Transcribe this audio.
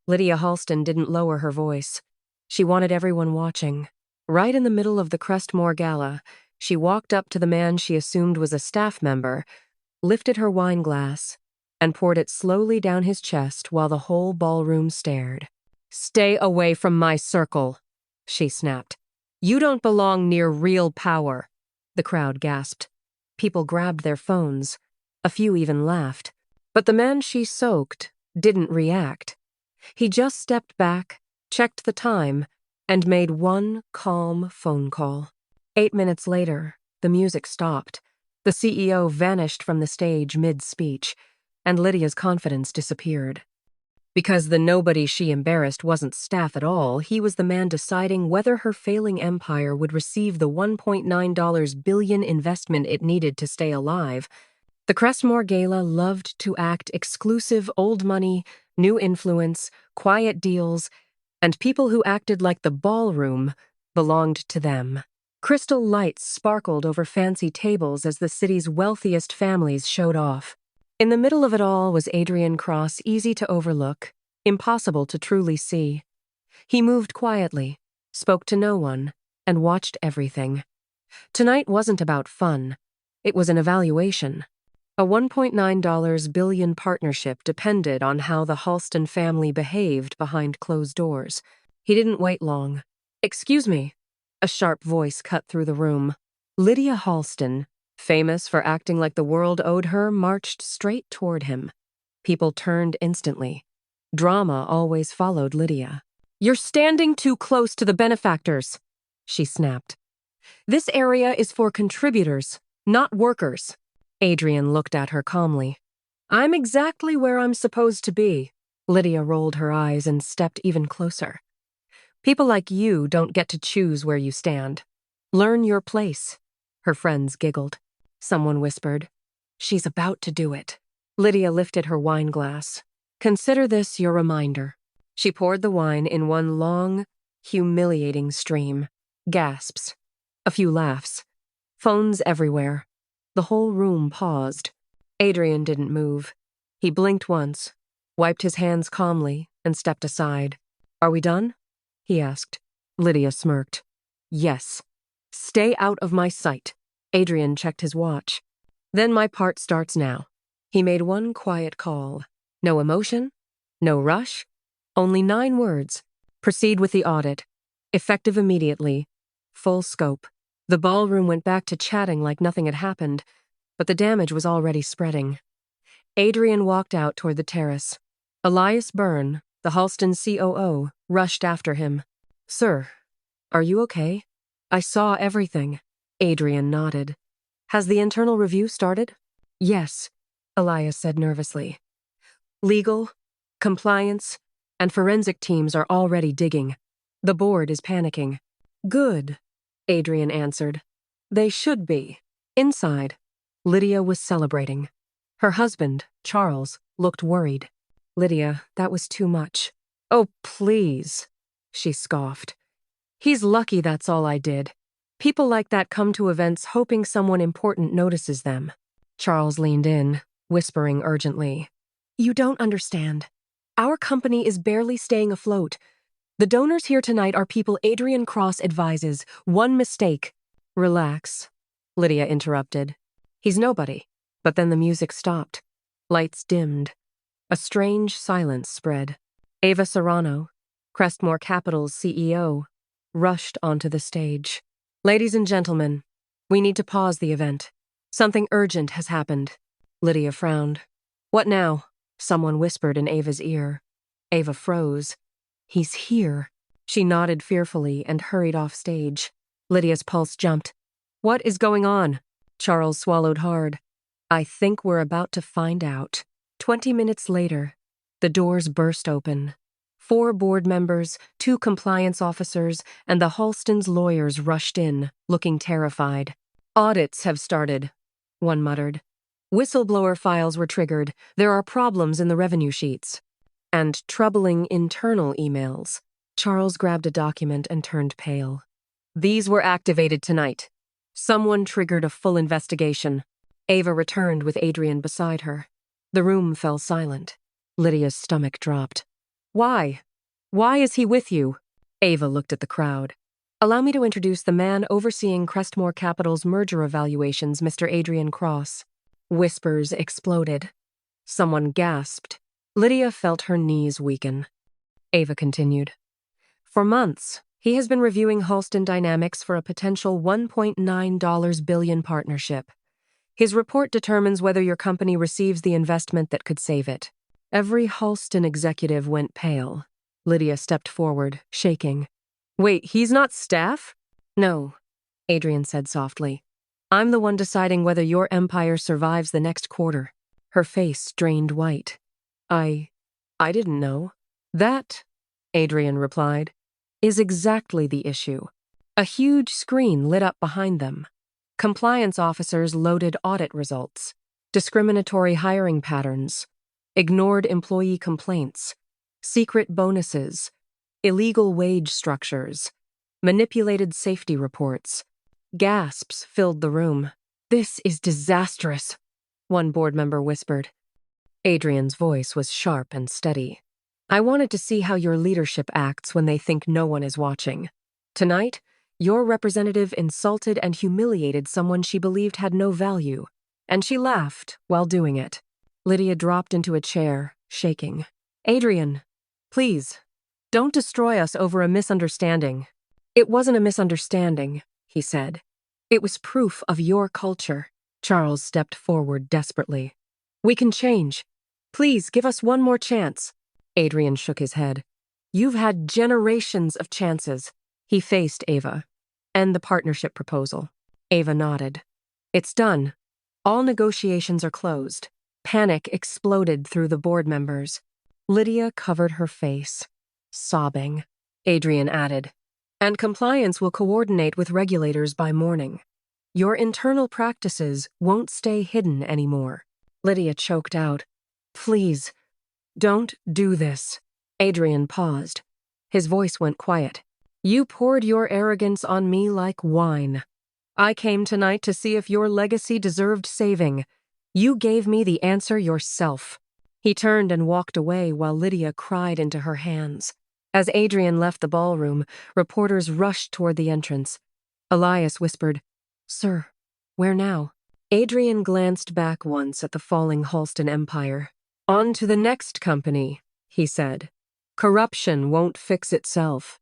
Lydia Halston didn't lower her voice. She wanted everyone watching. Right in the middle of the Crestmore Gala, she walked up to the man she assumed was a staff member, lifted her wine glass, and poured it slowly down his chest while the whole ballroom stared. "Stay away from my circle," she snapped. "You don't belong near real power." The crowd gasped. People grabbed their phones. A few even laughed. But the man she soaked didn't react. He just stepped back, checked the time, and made one calm phone call. 8 minutes later, the music stopped. The CEO vanished from the stage mid-speech, and Lydia's confidence disappeared. Because the nobody she embarrassed wasn't staff at all, he was the man deciding whether her failing empire would receive the $1.9 billion investment it needed to stay alive. The Crestmore Gala loved to act exclusive old money, new influence, quiet deals, and people who acted like the ballroom belonged to them. Crystal lights sparkled over fancy tables as the city's wealthiest families showed off. In the middle of it all was Adrian Cross, easy to overlook, impossible to truly see. He moved quietly, spoke to no one, and watched everything. Tonight wasn't about fun. It was an evaluation. A $1.9 billion partnership depended on how the Halston family behaved behind closed doors. He didn't wait long. "Excuse me," a sharp voice cut through the room. Lydia Halston, famous for acting like the world owed her, marched straight toward him. People turned instantly. Drama always followed Lydia. "You're standing too close to the benefactors," she snapped. "This area is for contributors, not workers." Adrian looked at her calmly. "I'm exactly where I'm supposed to be." Lydia rolled her eyes and stepped even closer. "People like you don't get to choose where you stand. Learn your place." Her friends giggled. Someone whispered, "She's about to do it." Lydia lifted her wine glass. "Consider this your reminder." She poured the wine in one long, humiliating stream. Gasps. A few laughs. Phones everywhere. The whole room paused. Adrian didn't move. He blinked once, wiped his hands calmly, and stepped aside. "Are we done?" he asked. Lydia smirked. "Yes. Stay out of my sight." Adrian checked his watch. "Then my part starts now." He made one quiet call. No emotion, no rush, only 9 words. "Proceed with the audit. Effective immediately. Full scope." The ballroom went back to chatting like nothing had happened, but the damage was already spreading. Adrian walked out toward the terrace. Elias Byrne, the Halston COO, rushed after him. "Sir, are you okay? I saw everything." Adrian nodded. "Has the internal review started?" "Yes," Elias said nervously. "Legal, compliance, and forensic teams are already digging. The board is panicking." "Good," Adrian answered. "They should be." Inside, Lydia was celebrating. Her husband, Charles, looked worried. "Lydia, that was too much." "Oh, please," she scoffed. "He's lucky that's all I did. People like that come to events hoping someone important notices them." Charles leaned in, whispering urgently. "You don't understand. Our company is barely staying afloat. The donors here tonight are people Adrian Cross advises. One mistake." "Relax," Lydia interrupted. "He's nobody." But then the music stopped. Lights dimmed. A strange silence spread. Ava Serrano, Crestmore Capital's CEO, rushed onto the stage. "Ladies and gentlemen, we need to pause the event. Something urgent has happened." Lydia frowned. "What now?" Someone whispered in Ava's ear. Ava froze. "He's here." She nodded fearfully and hurried off stage. Lydia's pulse jumped. "What is going on?" Charles swallowed hard. "I think we're about to find out." 20 minutes later, the doors burst open. 4 board members, 2 compliance officers, and the Halstons' lawyers rushed in, looking terrified. "Audits have started," one muttered. "Whistleblower files were triggered. There are problems in the revenue sheets." "And troubling internal emails." Charles grabbed a document and turned pale. "These were activated tonight. Someone triggered a full investigation." Ava returned with Adrian beside her. The room fell silent. Lydia's stomach dropped. Why? Why is he with you? Ava looked at the crowd. Allow me to introduce the man overseeing Crestmore Capital's merger evaluations, Mr. Adrian Cross. Whispers exploded. Someone gasped. Lydia felt her knees weaken. Ava continued. For months, he has been reviewing Halston Dynamics for a potential $1.9 billion partnership. His report determines whether your company receives the investment that could save it. Every Halston executive went pale. Lydia stepped forward, shaking. Wait, he's not staff? No, Adrian said softly. I'm the one deciding whether your empire survives the next quarter. Her face drained white. I didn't know. That, Adrian replied, is exactly the issue. A huge screen lit up behind them. Compliance officers loaded audit results, discriminatory hiring patterns, ignored employee complaints, secret bonuses, illegal wage structures, manipulated safety reports. Gasps filled the room. This is disastrous, one board member whispered. Adrian's voice was sharp and steady. I wanted to see how your leadership acts when they think no one is watching. Tonight, your representative insulted and humiliated someone she believed had no value, and she laughed while doing it. Lydia dropped into a chair, shaking. Adrian, please, don't destroy us over a misunderstanding. It wasn't a misunderstanding, he said. It was proof of your culture. Charles stepped forward desperately. We can change. Please give us one more chance. Adrian shook his head. You've had generations of chances. He faced Ava. And the partnership proposal. Ava nodded. It's done. All negotiations are closed. Panic exploded through the board members. Lydia covered her face, sobbing. Adrian added, and compliance will coordinate with regulators by morning. Your internal practices won't stay hidden anymore. Lydia choked out. Please, don't do this. Adrian paused. His voice went quiet. You poured your arrogance on me like wine. I came tonight to see if your legacy deserved saving. You gave me the answer yourself. He turned and walked away while Lydia cried into her hands. As Adrian left the ballroom, reporters rushed toward the entrance. Elias whispered, Sir, where now? Adrian glanced back once at the falling Halston empire. On to the next company, he said. Corruption won't fix itself.